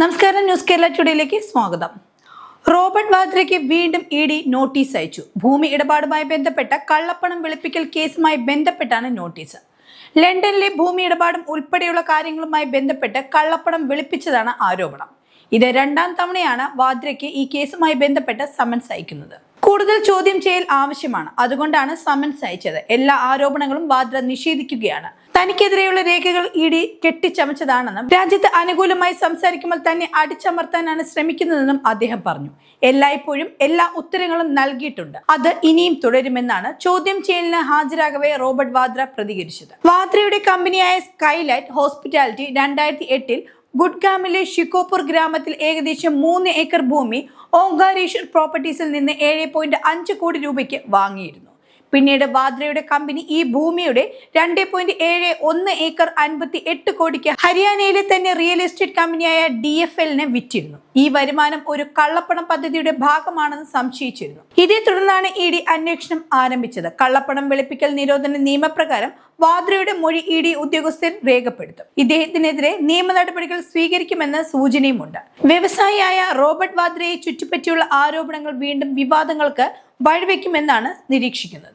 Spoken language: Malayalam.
നമസ്കാരം, ന്യൂസ് കേരള ടുഡേയിലേക്ക് സ്വാഗതം. റോബർട്ട് വാദ്രയ്ക്ക് വീണ്ടും ഇഡി നോട്ടീസ് അയച്ചു. ഭൂമി ഇടപാടുമായി ബന്ധപ്പെട്ട കള്ളപ്പണം വെളുപ്പിക്കൽ കേസുമായി ബന്ധപ്പെട്ടാണ് നോട്ടീസ്. ലണ്ടനിലെ ഭൂമി ഇടപാടും ഉൾപ്പെടെയുള്ള കാര്യങ്ങളുമായി ബന്ധപ്പെട്ട് കള്ളപ്പണം വെളുപ്പിച്ചതാണ് ആരോപണം. ഇത് രണ്ടാം തവണയാണ് വാദ്രയ്ക്ക് ഈ കേസുമായി ബന്ധപ്പെട്ട് സമൻസ് അയക്കുന്നത്. കൂടുതൽ ചോദ്യം ചെയ്യൽ ആവശ്യമാണ്, അതുകൊണ്ടാണ് സമൻസ് അയച്ചത്. എല്ലാ ആരോപണങ്ങളും വാദ്ര നിഷേധിക്കുകയാണ്. തനിക്കെതിരെയുള്ള രേഖകൾ ഇഡി കെട്ടിച്ചമച്ചതാണെന്നും രാജ്യത്ത് അനുകൂലമായി സംസാരിക്കുമ്പോൾ തന്നെ അടിച്ചമർത്താനാണ് ശ്രമിക്കുന്നതെന്നും അദ്ദേഹം പറഞ്ഞു. എല്ലായ്പ്പോഴും എല്ലാ ഉത്തരങ്ങളും നൽകിയിട്ടുണ്ട്, അത് ഇനിയും തുടരുമെന്നാണ് ചോദ്യം ചെയ്യലിന് ഹാജരാകവെ റോബർട്ട് വാദ്ര പ്രതികരിച്ചത്. വാദ്രയുടെ കമ്പനിയായ സ്കൈലൈറ്റ് ഹോസ്പിറ്റാലിറ്റി 2008 ഗുഡ്ഗാമിലെ ഷിക്കോപൂർ ഗ്രാമത്തിൽ ഏകദേശം 3 ഏക്കർ ഭൂമി ഓങ്കാരേശ്വർ പ്രോപ്പർട്ടീസിൽ നിന്ന് 7.5 കോടി രൂപയ്ക്ക് വാങ്ങിയിരുന്നു. പിന്നീട് വാദ്രയുടെ കമ്പനി ഈ ഭൂമിയുടെ 2.71 ഏക്കർ 58 കോടിക്ക് ഹരിയാനയിലെ തന്നെ റിയൽ എസ്റ്റേറ്റ് കമ്പനിയായ DFLന് വിറ്റിരുന്നു. ഈ വരുമാനം ഒരു കള്ളപ്പണം പദ്ധതിയുടെ ഭാഗമാണെന്ന് സംശയിച്ചിരുന്നു. ഇതേ തുടർന്നാണ് ഇഡി അന്വേഷണം ആരംഭിച്ചത്. കള്ളപ്പണം വെളുപ്പിക്കൽ നിരോധന നിയമപ്രകാരം വാദ്രയുടെ മൊഴി ഇഡി ഉദ്യോഗസ്ഥർ രേഖപ്പെടുത്തും. ഇദ്ദേഹത്തിനെതിരെ നിയമ നടപടികൾ സ്വീകരിക്കുമെന്ന് സൂചനയുമുണ്ട്. വ്യവസായിയായ റോബർട്ട് വാദ്രയെ ചുറ്റിപ്പറ്റിയുള്ള ആരോപണങ്ങൾ വീണ്ടും വിവാദങ്ങൾക്ക് വഴിവെക്കുമെന്നാണ് നിരീക്ഷിക്കുന്നത്.